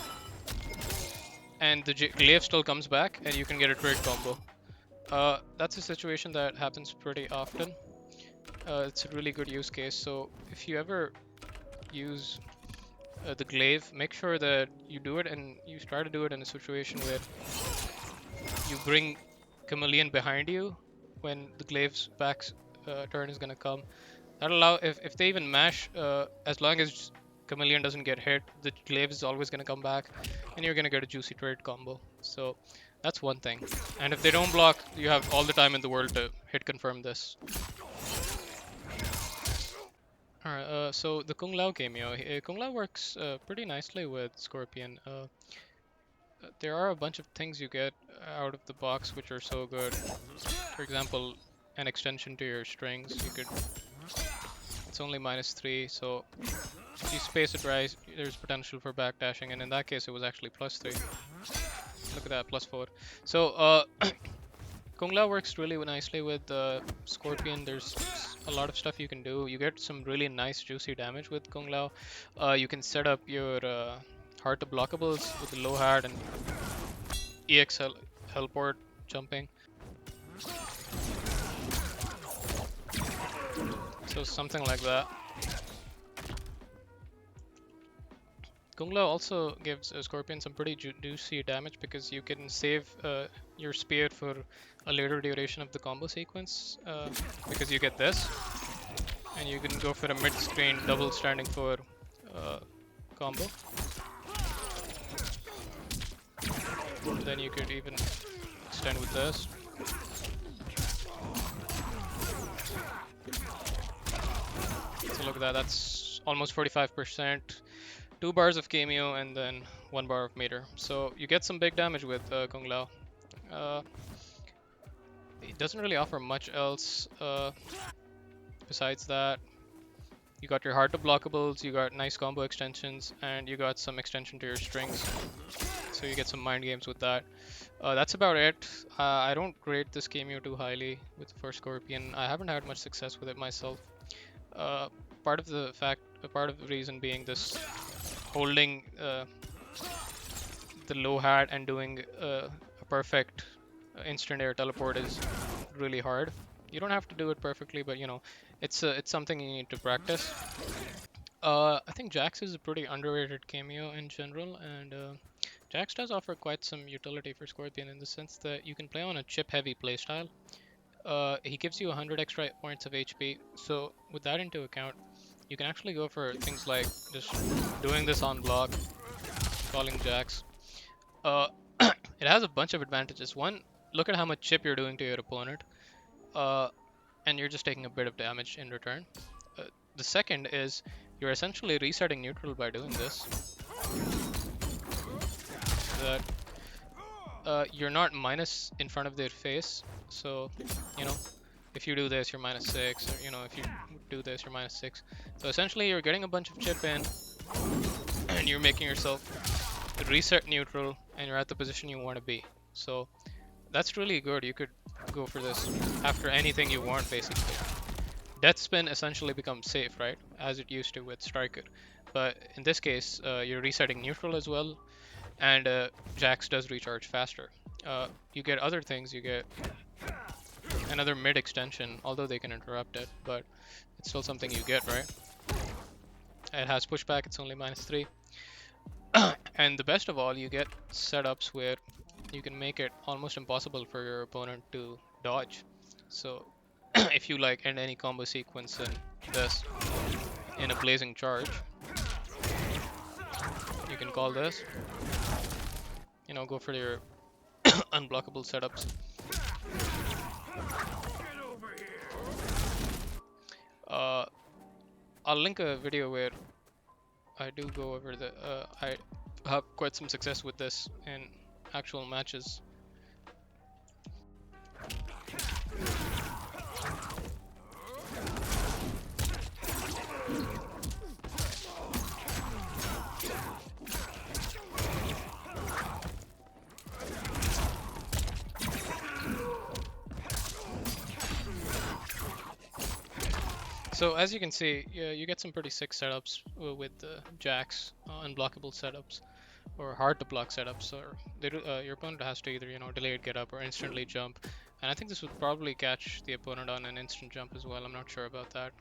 and the glaive still comes back and you can get a trade combo. That's a situation that happens pretty often. It's a really good use case. So if you ever use the glaive, make sure that you do it and you try to do it in a situation where you bring Khammeleon behind you when the glaive's back turn is gonna come. That'll allow, if they even mash, as long as Khammeleon doesn't get hit, the glaive is always gonna come back and you're gonna get a juicy trade combo. So that's one thing. And if they don't block, you have all the time in the world to hit confirm this. Alright, so the Lao Kameo. Lao works pretty nicely with Scorpion. There are a bunch of things you get out of the box which are so good. For example, an extension to your strings. It's only -3, so if you space it right, there's potential for backdashing, and in that case it was actually +3. Look at that, +4. So Lao works really nicely with Scorpion. There's a lot of stuff you can do. You get some really nice juicy damage with Lao. You can set up your hard to blockables with the low hard and EX helport jumping. So something like that. Lao also gives Scorpion some pretty juicy damage because you can save your spear for a later duration of the combo sequence because you get this and you can go for a mid-screen double standing for combo. And then you could even extend with this. So look at that, that's almost 45%. 2 bars of Kameo and then 1 bar of meter. So you get some big damage with Lao. It doesn't really offer much else besides that. You got your hard to blockables, you got nice combo extensions, and you got some extension to your strings. So you get some mind games with that. That's about it. I don't rate this Kameo too highly for Scorpion. I haven't had much success with it myself. Part of the reason being this holding the low hat and doing a perfect instant air teleport is really hard. You don't have to do it perfectly, but you know, it's something you need to practice. I think Jax is a pretty underrated Kameo in general, and Jax does offer quite some utility for Scorpion in the sense that you can play on a chip-heavy playstyle. He gives you 100 extra points of HP, so with that into account, you can actually go for things like just doing this on block, calling Jax. It has a bunch of advantages. One, look at how much chip you're doing to your opponent, and you're just taking a bit of damage in return. The second is you're essentially resetting neutral by doing this. That you're not minus in front of their face, so you know, if you do this you're -6, or if you do this you're -6. So essentially you're getting a bunch of chip in and and you're making yourself reset neutral, and you're at the position you want to be. So that's really good. You could go for this after anything you want, basically. Death spin essentially becomes safe, right? As it used to with Striker. But in this case, you're resetting neutral as well, and Jax does recharge faster. You get other things. You get another mid extension, although they can interrupt it, but it's still something you get, right? It has pushback, it's only -3. And the best of all, you get setups where you can make it almost impossible for your opponent to dodge. So if you like end any combo sequence in this in a blazing charge, you can call this, go for your unblockable setups. Uh, I'll link a video where I do go over I have quite some success with this in actual matches. So as you can see, you get some pretty sick setups with the Jax, unblockable setups, or hard to block setups, or your opponent has to either delayed get up or instantly jump. And I think this would probably catch the opponent on an instant jump as well. I'm not sure about that.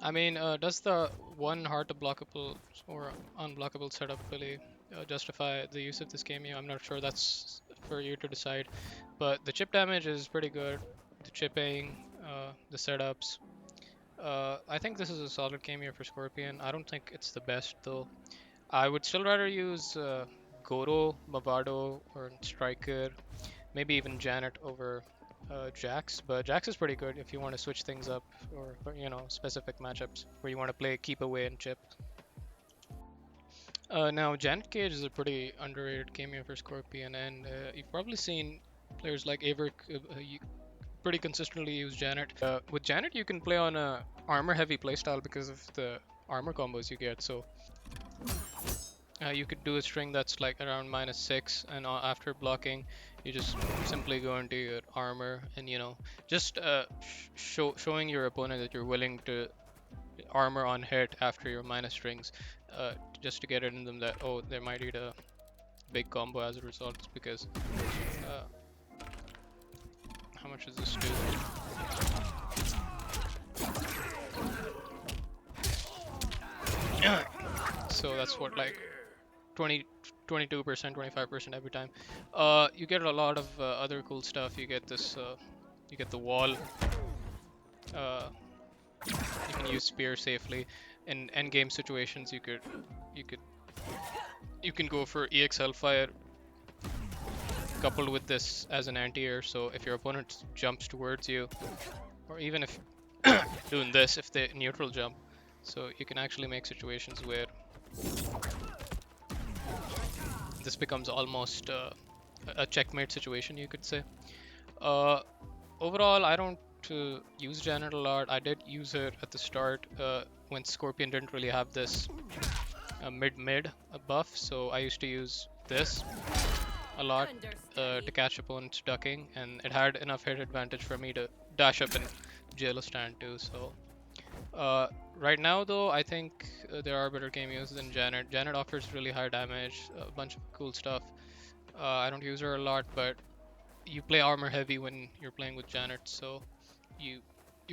I mean, does the one hard to blockable or unblockable setup really justify the use of this cameo? I'm not sure. That's for you to decide. But the chip damage is pretty good. The chipping, the setups. I think this is a solid cameo for Scorpion. I don't think it's the best though. I would still rather use Goro, Mavado, or Striker, maybe even Janet over Jax. But Jax is pretty good if you want to switch things up or for, specific matchups where you want to play keep away and chip. Now Janet Cage is a pretty underrated cameo for Scorpion, and you've probably seen players like Averick pretty consistently use Janet. With Janet, you can play on a armor heavy playstyle because of the armor combos you get. So you could do a string that's like around -6, and after blocking, you just simply go into your armor and just showing your opponent that you're willing to armor on hit after your minus strings, just to get it in them that they might eat a big combo as a result. Because uh, how much does this do? So that's what, like 22%, 25% every time. You get a lot of other cool stuff. You get this, you get the wall. You can use spear safely. In endgame situations, you can go for EX Hellfire coupled with this as an anti-air. So if your opponent jumps towards you, or even if doing this, if they neutral jump, so you can actually make situations where this becomes almost a checkmate situation, you could say. Overall, I don't use Janet a lot. I did use her at the start when Scorpion didn't really have this mid buff, so I used to use this a lot to catch opponents ducking, and it had enough hit advantage for me to dash up and jail a stand too. So right now though, I think there are better cameos than Janet. Janet offers really high damage, a bunch of cool stuff. I don't use her a lot, but you play armor heavy when you're playing with Janet, so you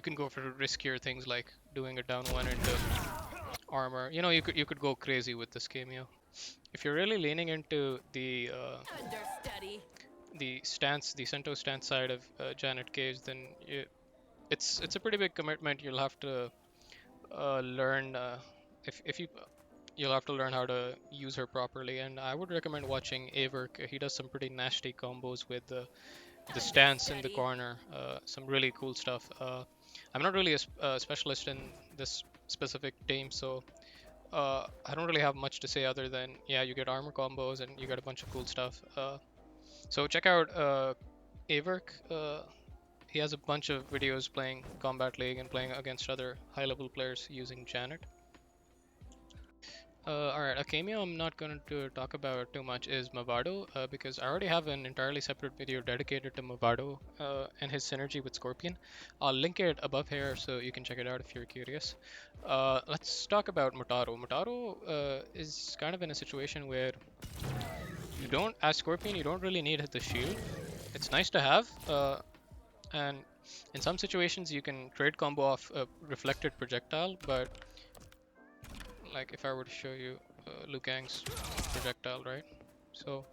can go for riskier things like doing a down one into armor. You could go crazy with this cameo. If you're really leaning into the stance, the Sento stance side of Janet Cage, then it's a pretty big commitment. You'll have to learn if you'll have to learn how to use her properly, and I would recommend watching Averk. He does some pretty nasty combos with the stance in the corner, some really cool stuff. I'm not really a specialist in this specific team, so I don't really have much to say other than, yeah, you get armor combos and you get a bunch of cool stuff. So check out Averk. He has a bunch of videos playing Combat League and playing against other high-level players using Janet. Alright, a cameo I'm not going to talk about too much is Mavado, because I already have an entirely separate video dedicated to Mavado and his synergy with Scorpion. I'll link it above here so you can check it out if you're curious. Let's talk about Motaro. Motaro is kind of in a situation where you don't, as Scorpion, you don't really need the shield. It's nice to have, and in some situations you can trade combo off a reflected projectile, but like if I were to show you Liu Kang's projectile, right? So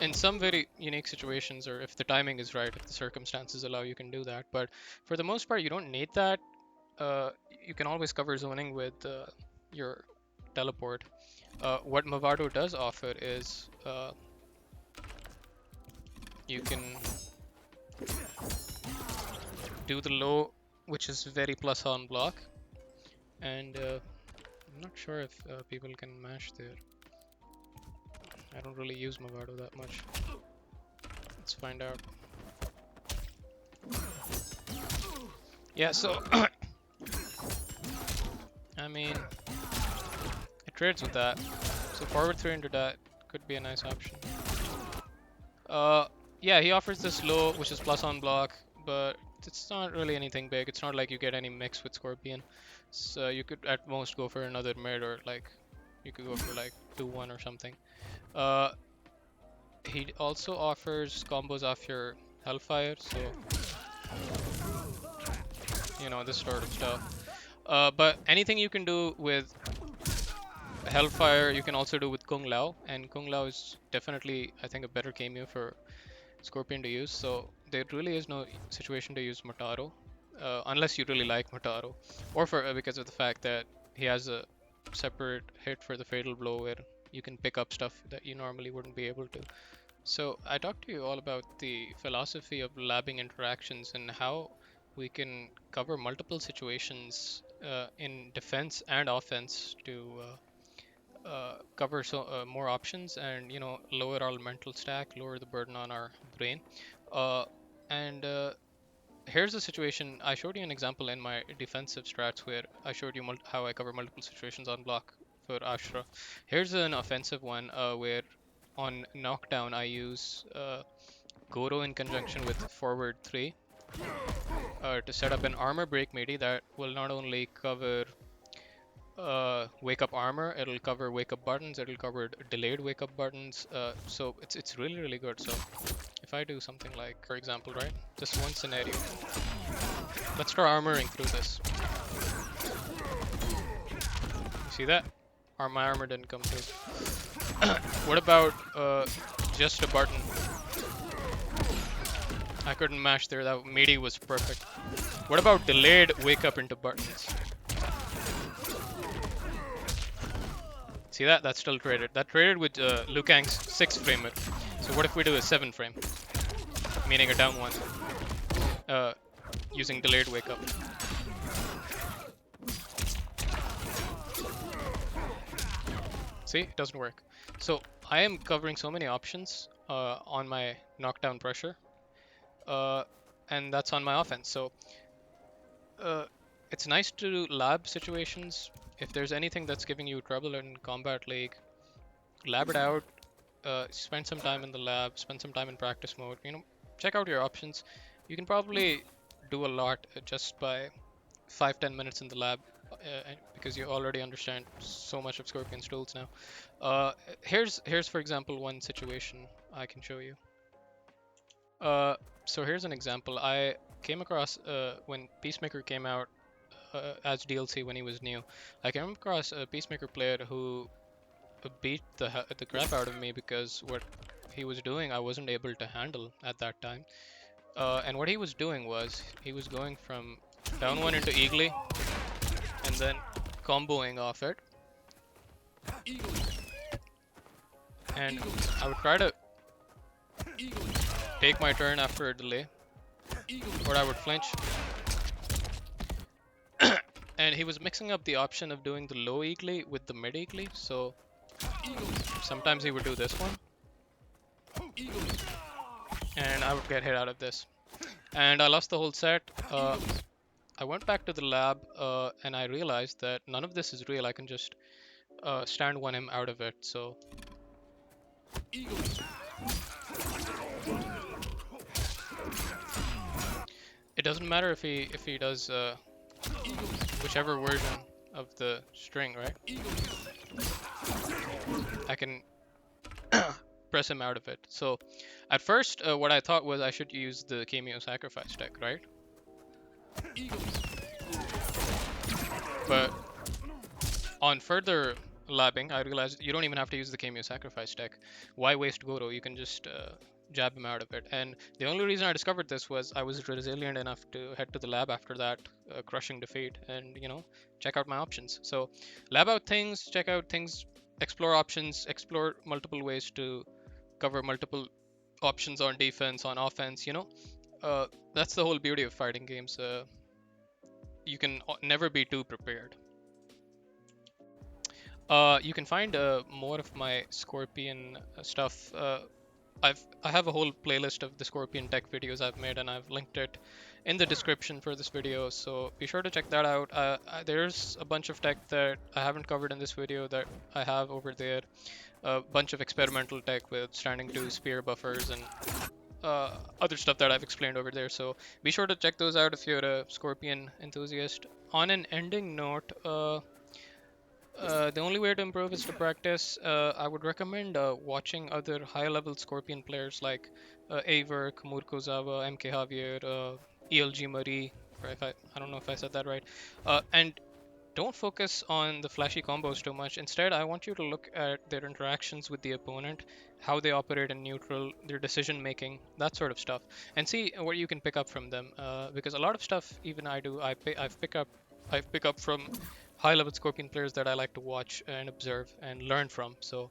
in some very unique situations, or if the timing is right, if the circumstances allow, you can do that. But for the most part, you don't need that. You can always cover zoning with your teleport. What Mavado does offer is you can do the low, which is very plus on block, and I'm not sure if people can mash there. I don't really use Mavado that much. Let's find out. Yeah, so I mean, it trades with that. So forward 3 into that could be a nice option. Yeah, he offers this low, which is plus on block, but it's not really anything big. It's not like you get any mix with Scorpion. So you could at most go for another mid, or like you could go for like 2-1 or something. He also offers combos off your Hellfire, so you know, this sort of stuff. But anything you can do with Hellfire, you can also do with Kung Lao, and Kung Lao is definitely, I think, a better cameo for Scorpion to use. So there really is no situation to use Motaro, unless you really like Motaro, or for because of the fact that he has a separate hit for the Fatal Blow where you can pick up stuff that you normally wouldn't be able to. So I talked to you all about the philosophy of labbing interactions and how we can cover multiple situations in defense and offense to cover more options, and lower our mental stack, lower the burden on our brain. And Here's a situation. I showed you an example in my defensive strats where I showed you how I cover multiple situations on block for Ashra. Here's an offensive one where on knockdown I use Goro in conjunction with forward 3 to set up an armor break melee that will not only cover wake up armor, it'll cover wake up buttons, it'll cover delayed wake up buttons, so it's really good. So if I do something like, for example, right, just one scenario, let's try armoring through this. See that? My armor didn't come through. What about just a button? I couldn't mash there, that melee was perfect. What about delayed wake up into buttons? See that? That's still traded. That traded with Liu Kang's 6 framer. So what if we do a 7 frame? Meaning a down one. Using delayed wake up. See? It doesn't work. So I am covering so many options on my knockdown pressure. And that's on my offense. So it's nice to lab situations. If there's anything that's giving you trouble in Combat League, lab it out. Spend some time in the lab, spend some time in practice mode. Check out your options. You can probably do a lot just by 5-10 minutes in the lab, because you already understand so much of Scorpion's tools now. Here's for example one situation I can show you. So here's an example. I came across when Peacemaker came out as DLC when he was new. I came across a Peacemaker player who beat the crap out of me because what he was doing I wasn't able to handle at that time. And what he was doing was he was going from down 1 into Eagly and then comboing off it. And I would try to take my turn after a delay, or I would flinch. And he was mixing up the option of doing the low eagly with the mid eagly, so sometimes he would do this one, and I would get hit out of this. And I lost the whole set. I went back to the lab, and I realized that none of this is real. I can just stand one him out of it, so... It doesn't matter if he does whichever version of the string, right? I can press him out of it. So at first, what I thought was I should use the Kameo sacrifice deck, right? But on further labbing, I realized you don't even have to use the Kameo sacrifice deck. Why waste Goro? You can just jab him out of it. And the only reason I discovered this was I was resilient enough to head to the lab after that crushing defeat and, you know, check out my options. So lab out things, check out things, explore options, explore multiple ways to cover multiple options on defense, on offense, you know. That's the whole beauty of fighting games. You can never be too prepared. You can find more of my Scorpion stuff. I have a whole playlist of the Scorpion tech videos I've made, and I've linked it in the description for this video, so be sure to check that out. There's a bunch of tech that I haven't covered in this video that I have over there. A bunch of experimental tech with standing to spear buffers and other stuff that I've explained over there, so be sure to check those out if you're a Scorpion enthusiast. On an ending note, the only way to improve is to practice. I would recommend watching other high-level Scorpion players like Aver, Kamur Kozawa, MK Javier, ELG Marie, or if I don't know if I said that right. And don't focus on the flashy combos too much. Instead, I want you to look at their interactions with the opponent, how they operate in neutral, their decision making, that sort of stuff, and see what you can pick up from them. Because a lot of stuff, even I do, I've pick up from high-level Scorpion players that I like to watch and observe and learn from. So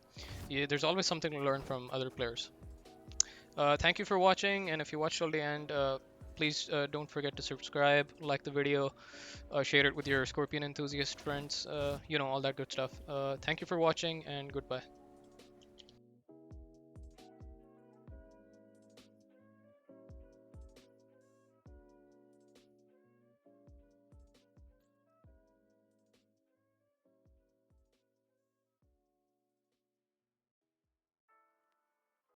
yeah, there's always something to learn from other players. Thank you for watching, and if you watched till the end, please don't forget to subscribe, like the video, share it with your Scorpion enthusiast friends, you know, all that good stuff. Thank you for watching, and goodbye.